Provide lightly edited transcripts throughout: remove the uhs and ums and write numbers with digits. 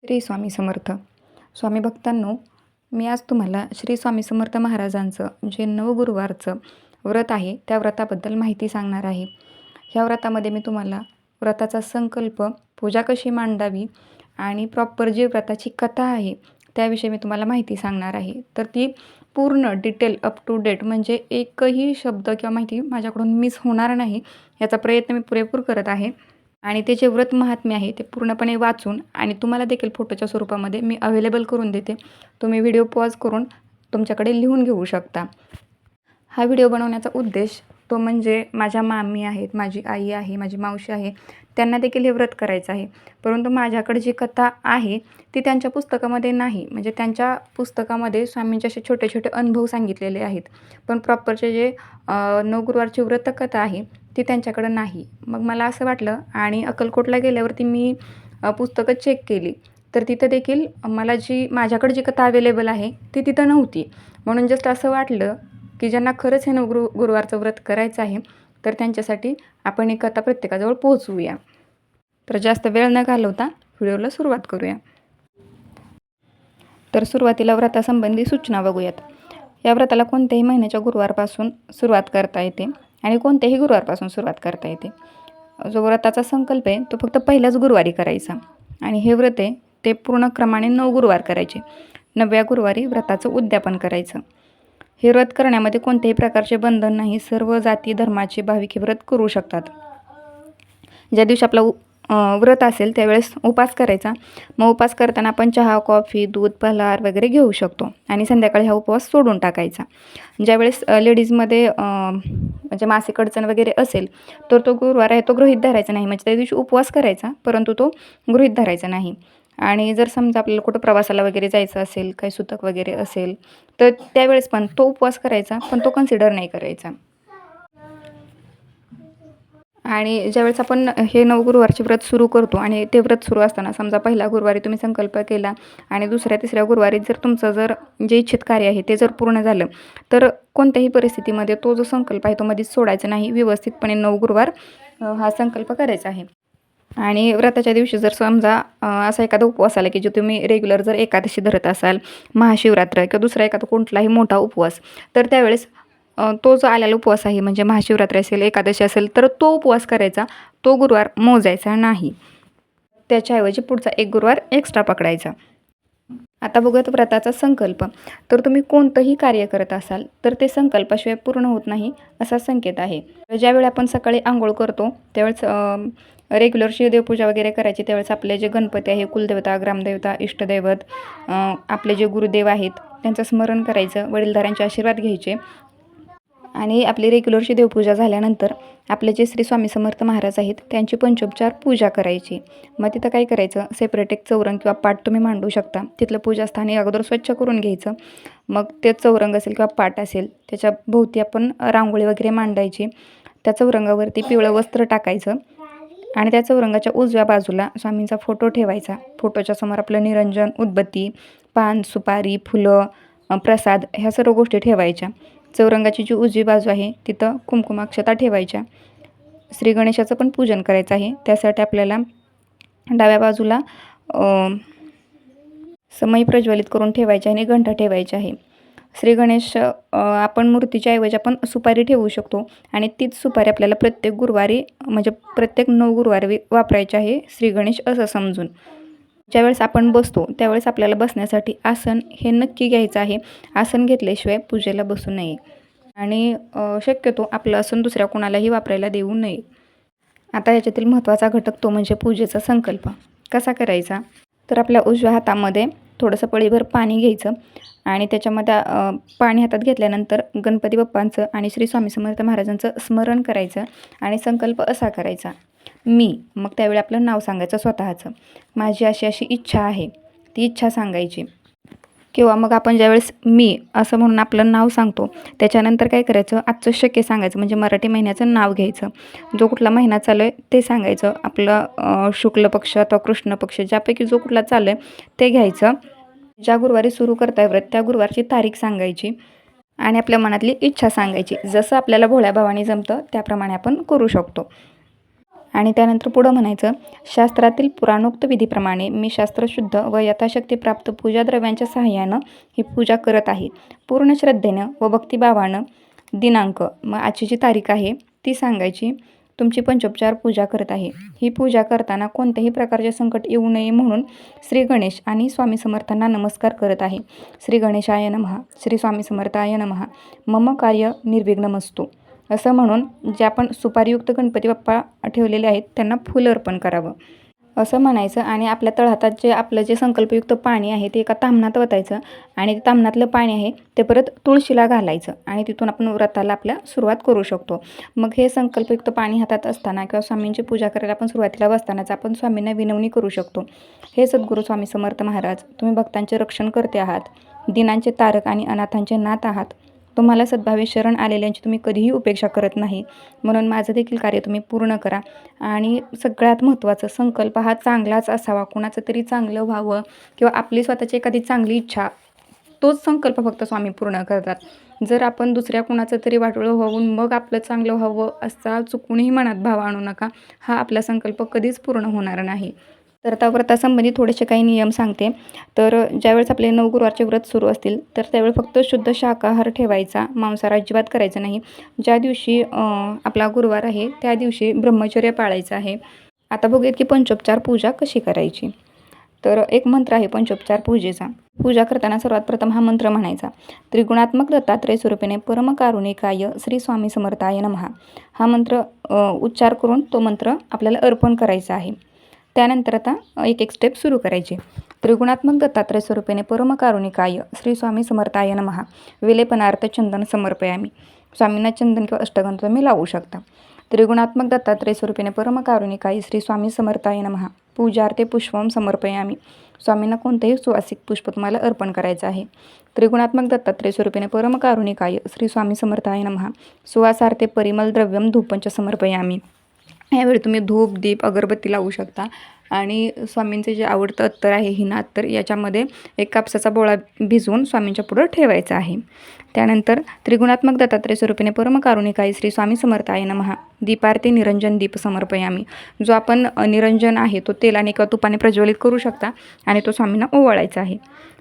श्री स्वामी समर्थ. स्वामी भक्तांनो, मी आज तुम्हाला श्री स्वामी समर्थ महाराजांचं जे नवगुरुवारचं व्रत आहे त्या व्रताबद्दल माहिती सांगणार आहे. ह्या व्रतामध्ये मी तुम्हाला व्रताचा संकल्प, पूजा कशी मांडावी आणि प्रॉपर जी व्रताची कथा आहे त्याविषयी मी तुम्हाला माहिती सांगणार आहे. तर ती पूर्ण डिटेल अप टू डेट, म्हणजे एकही शब्द किंवा माहिती माझ्याकडून मिस होणार नाही याचा प्रयत्न मी पुरेपूर करत आहे. आणि ते जे व्रत महात्म्य आहे ते पूर्णपणे वाचून आणि तुम्हाला देखील फोटोच्या स्वरूपामध्ये मी अवेलेबल करून देते. तुम्ही व्हिडिओ पॉज करून तुमच्याकडे लिहून घेऊ शकता. हा व्हिडिओ बनवण्याचा उद्देश तो म्हणजे माझ्या मामी आहेत, माझी आई आहे, माझी मावशी आहे, त्यांना देखील हे व्रत करायचं आहे. परंतु माझ्याकडे जी कथा आहे ती त्यांच्या पुस्तकामध्ये नाही. म्हणजे त्यांच्या पुस्तकामध्ये स्वामींचे असे छोटे छोटे अनुभव सांगितलेले आहेत, पण प्रॉपरचे जे नवगुरुवारची व्रतकथा आहे ती त्यांच्याकडं नाही. मग मला असं वाटलं आणि अक्कलकोटला गेल्यावरती मी पुस्तकं चेक केली, तर तिथं देखील मला माझ्याकडे जी कथा अवेलेबल आहे ती तिथं नव्हती. म्हणून जस्ट असं वाटलं की ज्यांना खरंच हे गुरुवारचं व्रत करायचं आहे तर त्यांच्यासाठी आपण ही कथा प्रत्येकाजवळ पोहोचवूया. तर जास्त वेळ न घालवता व्हिडिओला सुरुवात करूया. तर सुरुवातीला व्रतासंबंधी सूचना बघूयात. या व्रताला कोणत्याही महिन्याच्या गुरुवारपासून सुरुवात करता येते आणि कोणत्याही गुरुवारपासून सुरुवात करता येते. जो व्रताचा संकल्प आहे तो फक्त पहिल्याच गुरुवारी करायचा आणि हे व्रत आहे ते पूर्ण क्रमाने 9 गुरुवार करायचे. 9व्या गुरुवारी व्रताचं उद्यापन करायचं. हे व्रत करण्यामध्ये कोणत्याही प्रकारचे बंधन नाही. सर्व जाती धर्माचे भाविक हे व्रत करू शकतात. ज्या दिवशी आपला व्रत असेल त्यावेळेस उपास करायचा. मग उपास करताना आपण चहा, कॉफी, दूध, फलाहार वगैरे घेऊ शकतो आणि संध्याकाळी हा उपवास सोडून टाकायचा. ज्यावेळेस लेडीजमध्ये म्हणजे मासिक अडचण वगैरे असेल तर तो गुरुवार आहे तो गृहीत धरायचा नाही. म्हणजे त्या दिवशी उपवास करायचा परंतु तो गृहीत धरायचा नाही. आणि जर समजा आपल्याला कुठं प्रवासाला वगैरे जायचं असेल, काही सुतक वगैरे असेल तर त्यावेळेस पण तो उपवास करायचा, पण तो कन्सिडर नाही करायचा. आणि ज्यावेळेस आपण हे नवगुरुवारचे व्रत सुरू करतो आणि ते व्रत सुरू असताना समजा पहिल्या गुरुवारी तुम्ही संकल्प केला आणि दुसऱ्या तिसऱ्या गुरुवारी जर तुमचं जे इच्छित कार्य आहे ते जर पूर्ण झालं तर कोणत्याही परिस्थितीमध्ये तो जो संकल्प आहे तो मध्येच सोडायचा नाही. व्यवस्थितपणे 9 गुरुवार हा संकल्प करायचा आहे. आणि व्रताच्या दिवशी जर समजा असा एखादा उपवास आला की जो तुम्ही रेग्युलर जर एकादशी धरत असाल, महाशिवरात्र किंवा दुसरा एखादा कोणताही मोठा उपवास, तर त्यावेळेस तो जो आलेला उपवास आहे म्हणजे महाशिवरात्री असेल, एकादशी असेल, तर तो उपवास करायचा, तो गुरुवार मोजायचा नाही. त्याच्याऐवजी पुढचा एक गुरुवार एक्स्ट्रा पकडायचा. आता बघूयात व्रताचा संकल्प. तर तुम्ही कोणतंही कार्य करत असाल तर ते संकल्पाशिवाय पूर्ण होत नाही असा संकेत आहे. ज्यावेळी आपण सकाळी आंघोळ करतो त्यावेळेस रेग्युलरची देवपूजा वगैरे करायची, त्यावेळेस आपले जे गणपती आहे, कुलदेवता, ग्रामदेवता, इष्टदैवत, आपले जे गुरुदेव आहेत त्यांचं स्मरण करायचं, वडीलधाऱ्यांचे आशीर्वाद घ्यायचे. आणि आपली रेग्युलरची देवपूजा झाल्यानंतर आपले जे श्री स्वामी समर्थ महाराज आहेत त्यांची पंचोपचार पूजा करायची. मग तिथं काय करायचं, सेपरेट एक चौरंग किंवा पाट तुम्ही मांडू शकता. तिथलं पूजास्थानी अगोदर स्वच्छ करून घ्यायचं. मग ते चौरंग असेल किंवा पाट असेल त्याच्या भोवती आपण रांगोळी वगैरे मांडायची. त्या चौरंगावरती पिवळं वस्त्र टाकायचं आणि त्या चौरंगाच्या उजव्या बाजूला स्वामींचा फोटो ठेवायचा. फोटोच्या समोर आपलं निरंजन, उदबत्ती, पान, सुपारी, फुलं, प्रसाद ह्या सर्व गोष्टी ठेवायच्या. चौरंगाची जी उजवी बाजू आहे तिथं कुंकुमाक्षता ठेवायच्या. श्री गणेशाचं पण पूजन करायचं आहे. त्यासाठी आपल्याला डाव्या बाजूला समई प्रज्वलित करून ठेवायची आणि घंटा ठेवायची आहे. श्री गणेश आपण मूर्तीच्या ऐवजी आपण सुपारी ठेवू शकतो आणि तीच सुपारी आपल्याला प्रत्येक गुरुवारी म्हणजे प्रत्येक 9 गुरुवारी वापरायची आहे श्री गणेश असं समजून. ज्यावेळेस आपण बसतो त्यावेळेस आपल्याला बसण्यासाठी आसन हे नक्की घ्यायचं आहे. आसन घेतल्याशिवाय पूजेला बसू नये आणि शक्यतो आपलं आसन दुसऱ्या कोणालाही वापरायला देऊ नये. आता याच्यातील महत्त्वाचा घटक तो म्हणजे पूजेचा संकल्प कसा करायचा. तर आपल्या उजव्या हातामध्ये थोडंसं पळीभर पाणी घ्यायचं आणि त्याच्यामध्ये पाणी हातात घेतल्यानंतर गणपती बाप्पांचं आणि श्री स्वामी समर्थ महाराजांचं स्मरण करायचं आणि संकल्प असा करायचा, मी. मग त्यावेळी आपलं नाव सांगायचं स्वतःचं. माझी अशी अशी इच्छा आहे, ती इच्छा सांगायची. किंवा मग आपण ज्यावेळेस मी असं म्हणून आपलं नाव सांगतो त्याच्यानंतर काय करायचं, आजचं शक्य सांगायचं. म्हणजे मराठी महिन्याचं नाव घ्यायचं. जो कुठला महिना चालू आहे ते सांगायचं. आपलं शुक्ल पक्ष अथवा कृष्ण पक्ष ज्यापैकी जो कुठला चालू आहे ते घ्यायचं. ज्या गुरुवारी सुरू करताय व्रत त्या गुरुवारची तारीख सांगायची आणि आपल्या मनातली इच्छा सांगायची. जसं आपल्याला भोळ्या भावाने जमतं त्याप्रमाणे आपण करू शकतो. आणि त्यानंतर पुढं म्हणायचं, शास्त्रातील पुराणोक्त विधीप्रमाणे मी शास्त्रशुद्ध व यथाशक्ती प्राप्त पूजाद्रव्यांच्या सहाय्यानं ही पूजा करत आहे. पूर्ण श्रद्धेनं व भक्तिभावानं दिनांक, मग आजची जी तारीख आहे ती सांगायची, तुमची पंचोपचार पूजा करत आहे. ही पूजा करताना कोणत्याही प्रकारचे संकट येऊ नये म्हणून श्री गणेश आणि स्वामी समर्थांना नमस्कार करत आहे. श्री गणेशाय नमः, श्री स्वामी समर्थाय नमः, मम कार्य निर्विघ्नमस्तु असं म्हणून जे आपण सुपारीयुक्त गणपती बाप्पा ठेवलेले आहेत त्यांना फूल अर्पण करावं असं म्हणायचं. आणि आपल्या तळहातात जे आपलं जे संकल्पयुक्त पाणी आहे ते एका ताम्हणात वतायचं आणि ते ताम्हणातलं पाणी आहे ते परत तुळशीला घालायचं आणि तिथून आपण व्रताला आपल्या सुरुवात करू शकतो. मग हे संकल्पयुक्त पाणी हातात असताना किंवा स्वामींची पूजा करायला आपण सुरुवातीला बसतानाच आपण स्वामींना विनवणी करू शकतो. हे सद्गुरू स्वामी समर्थ महाराज, तुम्ही भक्तांचे रक्षण करते आहात, दिनांचे तारक आणि अनाथांचे नाथ आहात. तुम्हाला सद्भावे शरण आलेल्यांची तुम्ही कधीही उपेक्षा करत नाही, म्हणून माझं देखील कार्य तुम्ही पूर्ण करा. आणि सगळ्यात महत्त्वाचं, संकल्प हा चांगलाच असावा, कुणाचं तरी चांगलं व्हावं किंवा आपली स्वतःची एखादी चांगली इच्छा, तोच संकल्प फक्त स्वामी पूर्ण करतात. जर आपण दुसऱ्या कुणाचं तरी वाटोळं होऊन मग आपलं चांगलं व्हावं असा चुकूनही मनात भाव आणू नका. हा आपला संकल्प कधीच पूर्ण होणार नाही. तर आता व्रतासंबंधी थोडेसे काही नियम सांगते. तर ज्यावेळेस आपले 9 गुरुवारचे व्रत सुरू असतील तर त्यावेळेस फक्त शुद्ध शाकाहार ठेवायचा, मांसाहार अजिबात करायचं नाही. ज्या दिवशी आपला गुरुवार आहे त्या दिवशी ब्रह्मचर्य पाळायचं आहे. आता बघूयात की पंचोपचार पूजा कशी करायची. तर एक मंत्र आहे पंचोपचार पूजेचा. पूजा करताना सर्वात प्रथम हा मंत्र म्हणायचा, त्रिगुणात्मक दत्तात्रय स्वरूपिणे परमकारुणिकाय श्री स्वामी समर्थाय नमः. हा मंत्र उच्चार करून तो मंत्र आपल्याला अर्पण करायचा आहे. त्यानंतर आता एक स्टेप सुरू करायची. त्रिगुणात्मक दत्तात्रय स्वरूपिणे परमकारुणिकाय श्री स्वामी समर्थाय नमः. विलेपनार्थ चंदन समर्पयामी. स्वामींना चंदन किंवा अष्टगंध तुम्ही लावू शकता. त्रिगुणात्मक दत्तात्रय स्वरूपिणे परमकारुणिकाय श्री स्वामी समर्थाय नमः. पूजार्थे पुष्पम समर्पयामी. स्वामींना कोणतेही सुवासिक पुष्प तुम्हाला अर्पण करायचं आहे. त्रिगुणात्मक दत्तात्रय स्वरूपिणे परमकारुणिकाय श्री स्वामी समर्थाय नमः. सुवासार्थे परिमल द्रव्यम धूपंच समर्पयामी. यावेळी तुम्ही धूप, दीप, अगरबत्ती लावू शकता. आणि स्वामींचे जे आवडतं अत्तर आहे हिना अत्तर, याच्यामध्ये एक कापसाचा बोळा भिजवून स्वामींच्या पुढं ठेवायचा आहे. त्यानंतर त्रिगुणात्मक दत्तात्रय स्वरूपिणे परमकारुणिकाय श्री स्वामी समर्थाय नमः. दीपार्थे निरंजन दीप समर्पयामी. जो आपण निरंजन आहे तो तेलाने किंवा तुपाने प्रज्वलित करू शकता आणि तो स्वामींना ओवाळायचा आहे.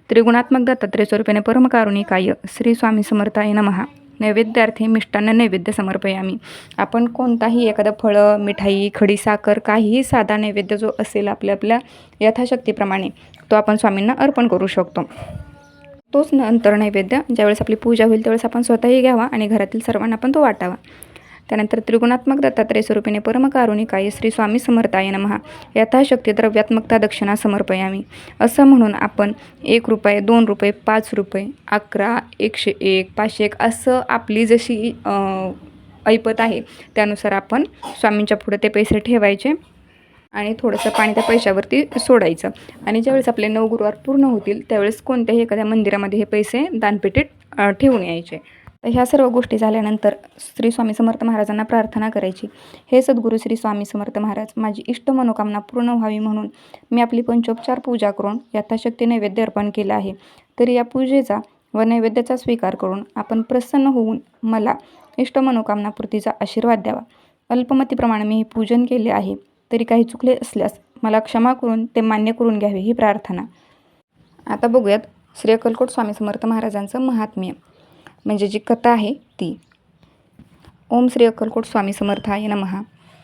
त्रिगुणात्मक दत्तात्रय स्वरूपिणे परमकारुणिकाय श्री स्वामी समर्थाय नमः. नैवेद्यार्थे मिष्टान्न नैवेद्य समर्पयामी. आपण कोणताही एखादं फळं, मिठाई, खडी साखर, काहीही साधा नैवेद्य जो असेल आपल्या यथाशक्तीप्रमाणे तो आपण स्वामींना अर्पण करू शकतो. तोच नंतर नैवेद्य ज्यावेळेस आपली पूजा होईल त्यावेळेस आपण स्वतःही घ्यावा आणि घरातील सर्वांना पण तो वाटावा. त्यानंतर त्रिगुणात्मक दत्तात्रय स्वरूपिणे परमकारुणिकाय श्री स्वामी समर्थाय नमः. यथाशक्ती द्रव्यात्मकता दक्षिणा समर्पयामी. असं म्हणून आपण 1 रुपये, 2 रुपये, 5 रुपये, 11, 101, 501 असं आपली जशी ऐपत आहे त्यानुसार आपण स्वामींच्या पुढे ते पैसे ठेवायचे आणि थोडंसं पाणी त्या पैशावरती सोडायचं. आणि ज्यावेळेस आपले 9 गुरुवार पूर्ण होतील त्यावेळेस कोणत्याही एखाद्या मंदिरामध्ये हे पैसे दानपेटीत ठेवून यायचे. तर ह्या सर्व गोष्टी झाल्यानंतर श्री स्वामी समर्थ महाराजांना प्रार्थना करायची, हे सद्गुरू श्री स्वामी समर्थ महाराज, माझी इष्ट मनोकामना पूर्ण व्हावी म्हणून मी आपली पंचोपचार पूजा करून यथाशक्ती नैवेद्य अर्पण केला आहे. तरी या पूजेचा व नैवेद्याचा स्वीकार करून आपण प्रसन्न होऊन मला इष्ट मनोकामनापूर्तीचा आशीर्वाद द्यावा. अल्पमतीप्रमाणे मी हे पूजन केले आहे, तरी काही चुकले असल्यास मला क्षमा करून ते मान्य करून घ्यावे ही प्रार्थना. आता बघूयात श्री अक्कलकोट स्वामी समर्थ महाराजांचं महात्म्य, म्हणजे जी कथा आहे ती. ओम श्री अक्कलकोट स्वामी समर्थाय नमः.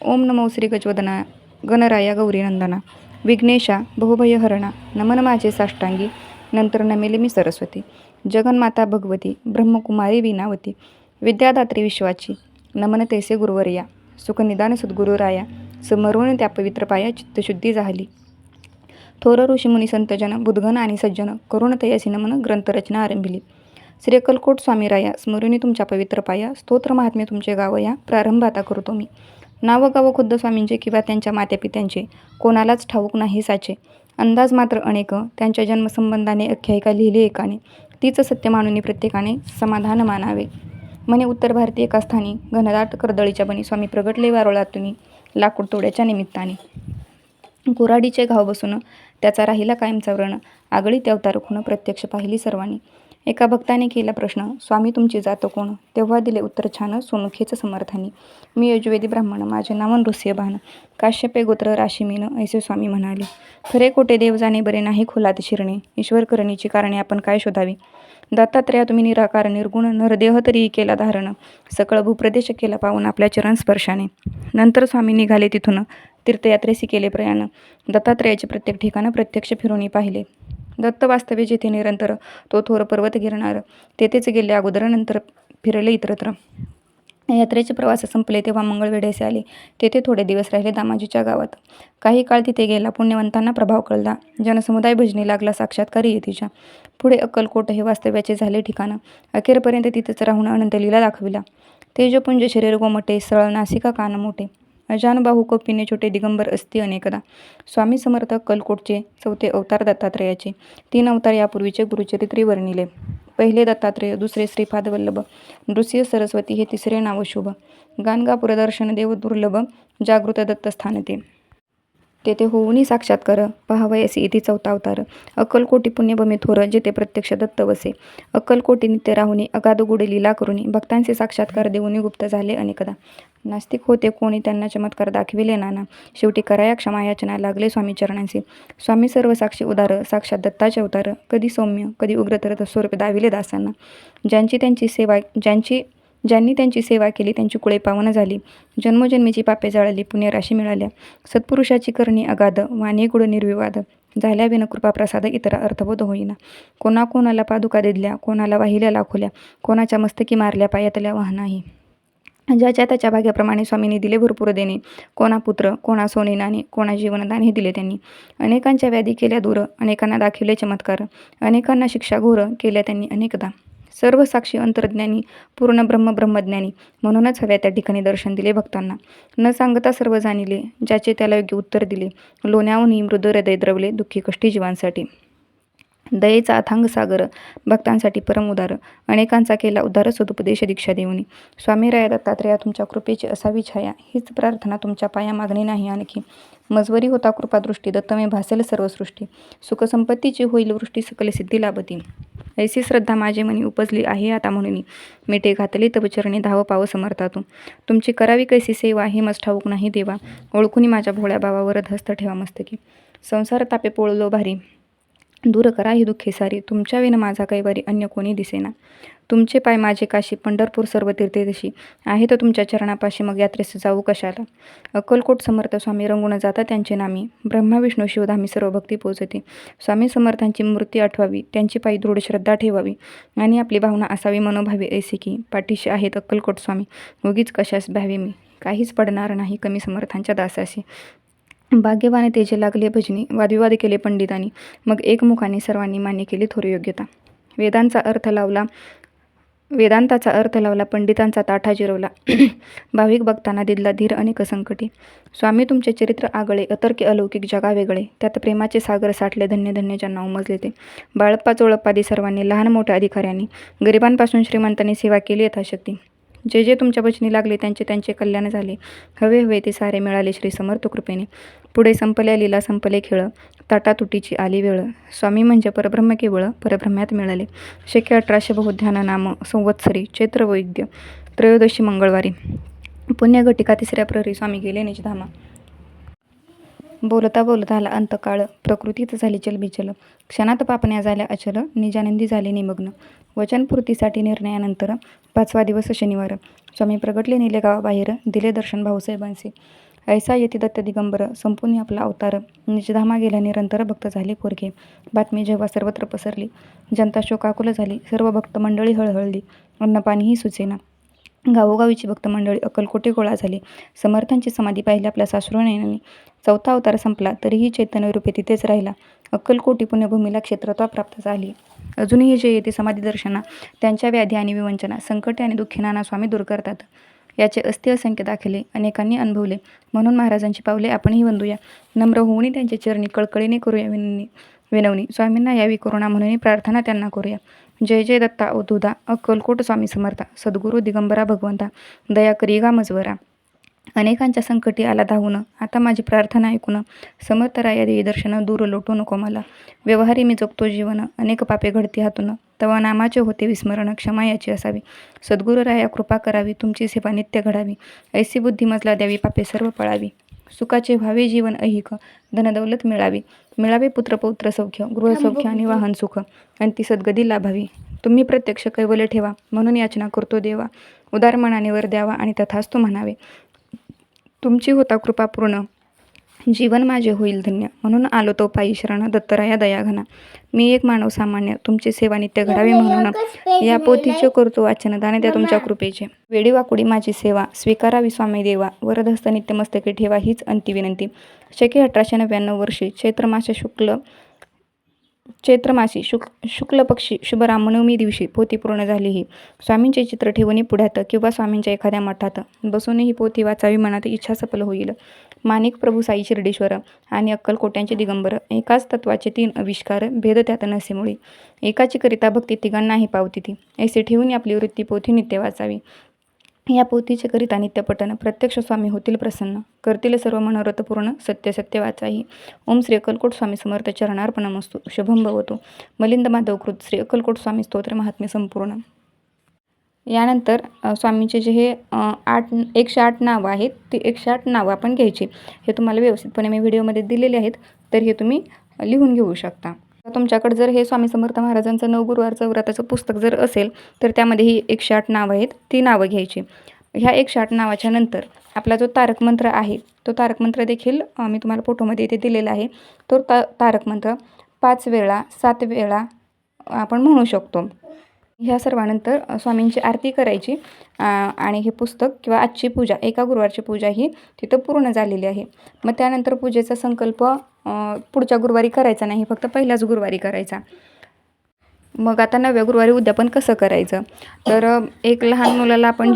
ओम नमो श्री गजवदना गणराया गौरीनंदना. विघ्नेशा बहुभयहरणा. नमन माझे साष्टांगी. नंतर नमेले मी सरस्वती. जगन्माता भगवती ब्रह्मकुमारी वीणावती. विद्यादात्री विश्वाची. नमन तैसे गुरुवर्या. सुखनिदान सद्गुरुराया. समरून त्या पवित्र पाया चित्तशुद्धी झाली. थोर ऋषीमुनी संतजन बुधगण आणि सज्जन करुण तयासी नमन ग्रंथरचना आरंभिली. श्री अक्कलकोट स्वामीराया स्मरुनी तुमच्या पवित्र पाया. स्तोत्र महात्म्य तुमचे गावया. प्रारंभ आता करतो मी. नावं गावं खुद्द स्वामींचे किंवा त्यांच्या मात्यापित्यांचे कोणालाच ठाऊक नाही साचे. अंदाज मात्र अनेक त्यांच्या जन्मसंबंधाने आख्यायिका लिहिली एकाने. तीच सत्य मानुनी प्रत्येकाने समाधान मानावे. म्हणे उत्तर भारतीय एका स्थानी घनदाट कर्दळीच्या बनी स्वामी प्रगटले वारोळातुनी लाकूड तोड्याच्या निमित्ताने. कुऱ्हाडीचे घाव बसून त्याचा राहिला कायमचा व्रण. आगळीत अवतार खूण प्रत्यक्ष पाहिली सर्वांनी. एका भक्ताने केला प्रश्न, स्वामी तुमची जात कोण? तेव्हा दिले उत्तर छान सोमुखेच समर्थानी. मी यजुवेदी ब्राह्मण, माझे नाव नृस्य भान, काश्यपे गोत्र राशी मीन, ऐसे स्वामी म्हणाले. खरे कोठे देव जाणे बरे नाही खोलात शिरणे, ईश्वर करणीची कारणे आपण काय शोधावी. दत्तात्रया तुम्ही निराकार निर्गुण, नरदेह तरी केला धारण, सकळ भूप्रदेश केला पाहून आपल्या चरण स्पर्शाने. नंतर स्वामी निघाले तिथून, तीर्थयात्रेसी केले प्रयाण, दत्तात्रयाचे प्रत्येक ठिकाण प्रत्यक्ष फिरून पाहिले. दत्त वास्तव्य जेथे निरंतर, तो थोर पर्वत गिरणार, तेथेच गेले अगोदर, नंतर फिरले इतरत्र. यात्रेचे प्रवास संपले तेव्हा मंगळवेढ्याचे आले. तेथे थोडे दिवस राहिले दामाजीच्या गावात. काही काळ तिथे गेला. पुण्यवंतांना प्रभाव कळला. जनसमुदाय भजनी लागला साक्षात्कारी येतीच्या. पुढे अक्कलकोट हे वास्तव्याचे झाले ठिकाण. अखेरपर्यंत तिथेच राहून अनंतलीला दाखविला. तेजपुंज शरीर गोमटे, सरळ नासिका कान मोठे, अजान बाहू कपिने छोटे, दिगंबर असती अनेकदा. स्वामी समर्थ अक्कलकोटचे चौथे अवतार दत्तात्रयाचे. 3 अवतार यापूर्वीचे गुरुचरित्री वर्णिले. पहिले दत्तात्रेय, दुसरे श्रीपाद वल्लभ, नृसिंह सरस्वती हे तिसरे नाव शुभ. गाणगापूर दर्शन देव दुर्लभ, जागृत दत्तस्थान ते. तेथे होऊनी साक्षात्कार, पहावयासी इति चौथा अवतार. अक्कलकोटी पुण्यभूमी थोर, जेथे प्रत्यक्ष दत्त वसे. अक्कलकोटी नित्य राहुनी, अगाध गुढ लीला करुनी, भक्तांचे साक्षात्कार देऊनी गुप्त झाले अनेकदा. नास्तिक होते कोणी, त्यांना चमत्कार दाखविले नाना. शेवटी कराया क्षमा याचना, लागले स्वामी चरणांचे. स्वामी सर्व साक्षी उदार, साक्षात दत्ताचे अवतार. कधी सौम्य, कधी उग्रतर स्वरूप दाविले दासांना. ज्यांनी त्यांची सेवा केली त्यांची कुळे पावन झाली. जन्मोजन्मीची पापे जाळली, पुण्यराशी मिळाल्या. सत्पुरुषाची करणी अगाध, वाणी गुढ निर्विवाद. झाल्या विन कृपा प्रसाद, इतर अर्थबोध होईना. कोणाला पादुका दिल्या, कोणाला वाहिल्या लाखोल्या, कोणाच्या मस्तकी मारल्या पायातल्या वाहनाही. ज्याच्या त्याच्या भाग्याप्रमाणे स्वामींनी दिले भरपूर देणे. कोणा पुत्र, कोणा सोने नाणे, कोणा जीवनदान हे दिले त्यांनी. अनेकांच्या व्याधी केल्या दूर, अनेकांना दाखविले चमत्कार, अनेकांना शिक्षा घोर केल्या त्यांनी अनेकदा. सर्व साक्षी अंतर्ज्ञानी, पूर्ण ब्रह्मज्ञानी, म्हणूनच हव्या त्या ठिकाणी दर्शन दिले भक्तांना. न सांगता सर्व जाणिले, ज्याचे त्याला योग्य उत्तर दिले. लोण्याहूनही मृद हृदय द्रवले, दुःखी कष्टी जीवांसाठी. दयेचा अथांग सागर, भक्तांसाठी परम उदार, अनेकांचा केला उद्धार सदुपदेश दीक्षा देऊनी. स्वामी राया दत्तात्रया तुमच्या कृपेची असावी छाया, हीच प्रार्थना तुमच्या पाया मागणी नाही आणखी. मजवरी होता कृपादृष्टी, दत्तमे भासेल सर्वसृष्टी. सुखसंपत्तीची होईल वृष्टी, सकल सिद्धी लाभती. ऐसी श्रद्धा माझे मनी उपजली आहे आता म्हणून, मिटे घातली तव चरणी धाव पाव समर्थातून. तुमची करावी कैसी सेवा, हे मस ठाऊक नाही देवा. ओळखुनी माझ्या भोळ्या भावावर हस्त ठेवा मस्तकी. संसार तापे पोळलो भारी, दूर करा ही दुःखे सारी. तुमच्या विन माझा कैवारी, अन्य कोणी दिसेना. तुमचे पाय माझे काशी, पंढरपूर सर्व तीर्थे तशी. आहे तर तुमच्या चरणापाशी, मग यात्रेस जाऊ कशाला. अक्कलकोट समर्थ स्वामी रंगून जाता त्यांचे नामी. ब्रह्मा विष्णू शिवधामी सर्व भक्ती पोचते. स्वामी समर्थांची मूर्ती आठवावी, त्यांची पायी दृढ श्रद्धा ठेवावी, आणि आपली भावना असावी मनोभावी ऐसी की, पाठीशी आहेत अक्कलकोट स्वामी, उगीच कशास भ्यावे मी. काहीच पडणार नाही कमी समर्थांच्या दासाशी. भाग्यवाने तेजे लागले भजनी, वादविवाद केले पंडितांनी, मग एकमुखाने सर्वांनी मान्य केली थोर योग्यता. वेदांताचा अर्थ लावला, पंडितांचा ताठा जिरवला. भाविक भक्तांना दिला धीर अनेक संकटी. स्वामी तुमचे चरित्र आगळे, अतर्क्य अलौकिक जगा वेगळे. त्यात प्रेमाचे सागर साठले, धन्य धन्य ज्यांना उमजले ते. बाळप्पा चोळप्पादी सर्वांनी, लहान मोठ्या अधिकाऱ्यांनी, गरिबांपासून श्रीमंतांनी सेवा केली यथाशक्ती. जे जे तुमच्या वचनी लागले त्यांचे त्यांचे कल्याण झाले. हवे हवे ते सारे मिळाले श्री समर्थ कृपेने. पुढे संपल्या लीला संपले खेळ, ताटातुटीची आली वेळ. स्वामी म्हणजे परब्रह्म केवळ, परब्रह्म्यात मिळाले. शक्य 1800 बहुध्यान नाम संवत्सरी, चैत्र वैद्य त्रयोदशी मंगळवारी. पुण्यघटिका 3ऱ्या प्रहरी स्वामी गेले निजधामा. बोलता बोलता आला अंतकाळ, प्रकृतीत झाली चलबिचल. क्षणात पापण्या झाल्या अचल, निजानंदी झाले निमग्न. वचनपूर्तीसाठी निर्णयानंतर 5वा दिवस शनिवार. स्वामी प्रगटले नेले गावाबाहेर, दिले दर्शन भाऊसाहेबांचे. ऐसा येती दत्त दिगंबर, संपून आपला अवतार. निजधामा गेल्या निरंतर, भक्त झाले पोरगे. बातमी जेव्हा सर्वत्र पसरली, जनता शोकाकुल झाली. सर्व भक्त मंडळी हळहळली, अन्नपाणीही सुचेना. गावोगावीची भक्त मंडळी अक्कलकोटी गोळा झाली. समर्थांची समाधी पाहिली आपल्या साश्रुनयनांनी. 4था अवतार संपला, तरीही चैतन्य रूपे तिथेच राहिला. अक्कलकोटी पुण्यभूमीला क्षेत्रत्वा प्राप्त झाली. अजूनही जे येते समाधी दर्शना, त्यांच्या व्याधी आणि विवंचना, संकटे आणि दुःखीनाना स्वामी दूर करतात. याचे अस्ति असंख्य दाखले अनेकांनी अनुभवले. म्हणून महाराजांची पावले आपणही वंदूया. नम्र होऊनी त्यांचे चरणी कळकळीने करूया विनवणी. स्वामींना यावी करुणा म्हणून प्रार्थना त्यांना करूया. जय जय दत्ता अवधूता, अक्कलकोट स्वामी समर्था. सद्गुरू दिगंबरा भगवंता, दया करी गा मजवरा. अनेकांच्या संकटी आला धावून, आता माझी प्रार्थना ऐकून. समर्थ राया देई दर्शन, दूर लोटू नको मला. व्यवहारी मी जगतो जीवन, अनेक पापे घडती हातून. तवा नामाचे होते विस्मरण, क्षमा याची असावी. सद्गुरू राया कृपा करावी, तुमची सेवा नित्य घडावी. ऐसी बुद्धी मजला द्यावी, पापे सर्व पळावी. सुखाचे व्हावे जीवन ऐहिक, धनदौलत मिळावी. मिळावे पुत्रपौत्र सौख्य, गृहसौख्य आणि वाहन सुख. आणि ती सद्गती लाभावी. तुम्ही प्रत्यक्ष कैवल्य ठेवा, म्हणून याचना करतो देवा. उदार मनाने वर द्यावा आणि तथास्तु म्हणावे. तुमची होता कृपा पूर्ण, जीवन माझे होईल धन्य. म्हणून आलो तो पायी शरण, दत्तराया दयाघना. मी एक मानव सामान्य, तुमची सेवा नित्य घडावी म्हणून या पोथीचे करतो वाचन, दान द्या तुमच्या कृपेचे. वेडी वाकुडी माझी सेवा, स्वीकारावी स्वामी देवा. वरदहस्त नित्य मस्तके ठेवा, हीच अंती विनंती. शके 1899 वर्षी चैत्र मासी शुक्ल पक्षी शुभरामनवमी दिवशी पोथी पूर्ण झाली. ही स्वामींचे चित्र ठेवून पुढ्यात किंवा स्वामींच्या एखाद्या मठात बसून ही पोथी वाचावी, मनात इच्छा सफल होईल. माणिक प्रभू साई शिर्डीश्वर आणि अक्कलकोट्यांचे दिगंबर, एकाच तत्वाचे 3 आविष्कार, भेद त्यात नसे मुळी. एकाची करिता भक्ती तिघांनाही पावती ती, ऐसे ठेवून आपली वृत्ती पोथी नित्य वाचावी. या पोथीचे करिता नित्यपठन, प्रत्यक्ष स्वामी होतील प्रसन्न, करतील सर्व मनोरथ पूर्ण, सत्य सत्य वाचाही. ओम श्री अक्कलकोट स्वामी समर्थ चरणार्पणमस्तु. शुभम भवतु. मिलिंद माधवकृत श्री अक्कलकोट स्वामी स्तोत्र महात्म्य संपूर्ण. यानंतर स्वामींचे जे हे 108 नावं आहेत, ती 108 नावं आपण घ्यायची. हे तुम्हाला व्यवस्थितपणे मी व्हिडिओमध्ये दिलेले आहेत, तर हे तुम्ही लिहून घेऊ शकता. तुमच्याकडे जर हे स्वामी समर्थ महाराजांचं नवगुरुवारचं व्रताचं पुस्तक जर असेल, तर त्यामध्ये ही 108 नावं आहेत, ती नावं घ्यायची. ह्या 108 नावाच्या नंतर आपला जो तारक मंत्र आहे, तो तारक मंत्र देखील मी तुम्हाला फोटोमध्ये इथे दिलेला आहे. तो तारक मंत्र 5 वेळा 7 वेळा आपण म्हणू शकतो. ह्या सर्वानंतर स्वामींची आरती करायची आणि हे पुस्तक किंवा आजची पूजा, एका गुरुवारची पूजा ही तिथं पूर्ण झालेली आहे. मग त्यानंतर पूजेचा संकल्प पुढच्या गुरुवारी करायचा नाही, फक्त पहिल्याच गुरुवारी करायचा. मग आता 9व्या गुरुवारी उद्यापन कसं करायचं, तर एका मुलाला आपण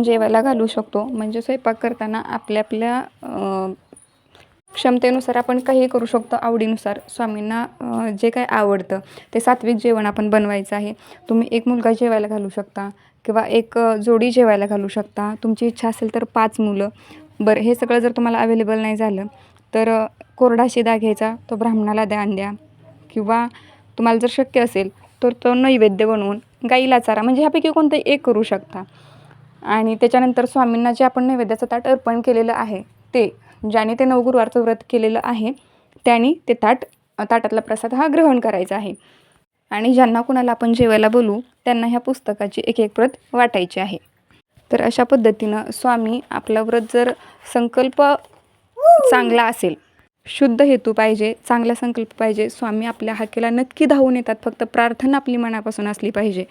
जेवायला घालू शकतो. म्हणजे स्वयंपाक करताना आपल्या क्षमतेनुसार आपण काही करू शकतो, आवडीनुसार. स्वामींना जे काही आवडतं ते सात्विक जेवण आपण बनवायचं आहे. तुम्ही एक मुलगा जेवायला घालू शकता किंवा एक जोडी जेवायला घालू शकता. तुमची इच्छा असेल तर 5 मुलं. बरं, हे सगळं जर तुम्हाला अवेलेबल नाही झालं तर कोरडा शिदा घ्यायचा, तो ब्राह्मणाला दान द्या. किंवा तुम्हाला जर शक्य असेल तर तो नैवेद्य बनवून गाईला चारा, म्हणजे ह्यापैकी कोणतंही एक करू शकता. आणि त्याच्यानंतर स्वामींना जे आपण नैवेद्याचं ताट अर्पण केलेलं आहे, ते ज्याने ते नवगुरुवारचं व्रत केलेलं आहे त्याने ते ताटातला प्रसाद हा ग्रहण करायचा आहे. आणि ज्यांना कुणाला आपण जेवायला बोलू त्यांना ह्या पुस्तकाची एक प्रत वाटायची आहे. तर अशा पद्धतीनं स्वामी आपलं व्रत, जर संकल्प चांगला असेल, शुद्ध हेतू पाहिजे, चांगला संकल्प पाहिजे, स्वामी आपल्या हाकेला नक्की धावून येतात. फक्त प्रार्थना आपली मनापासून असली पाहिजे.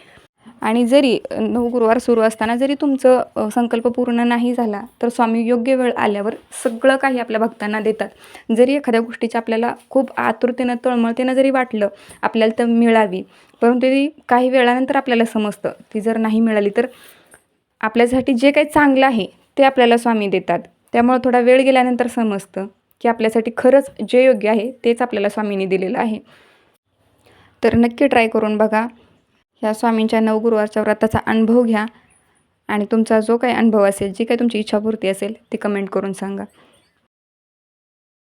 आणि जरी 9 गुरुवार सुरू असताना जरी तुमचं संकल्प पूर्ण नाही झाला, तर स्वामी योग्य वेळ आल्यावर सगळं काही आपल्या भक्तांना देतात. जरी एखाद्या गोष्टीचं आपल्याला खूप आतुरतेनं तळमळतेनं जरी वाटलं आपल्याला तर मिळावी, परंतु ती काही वेळानंतर आपल्याला समजतं ती जर नाही मिळाली, तर आपल्यासाठी जे काही चांगलं आहे ते आपल्याला स्वामी देतात. त्यामुळे थोडा वेळ गेल्यानंतर समजतं की आपल्यासाठी खरंच जे योग्य आहे तेच आपल्याला स्वामींनी दिलेलं आहे. तर नक्की ट्राय करून बघा. ह्या स्वामींच्या 9 गुरुवारच्या व्रताचा अनुभव घ्या आणि तुमचा जो काही अनुभव असेल, जी काही तुमची इच्छापूर्ती असेल ती कमेंट करून सांगा.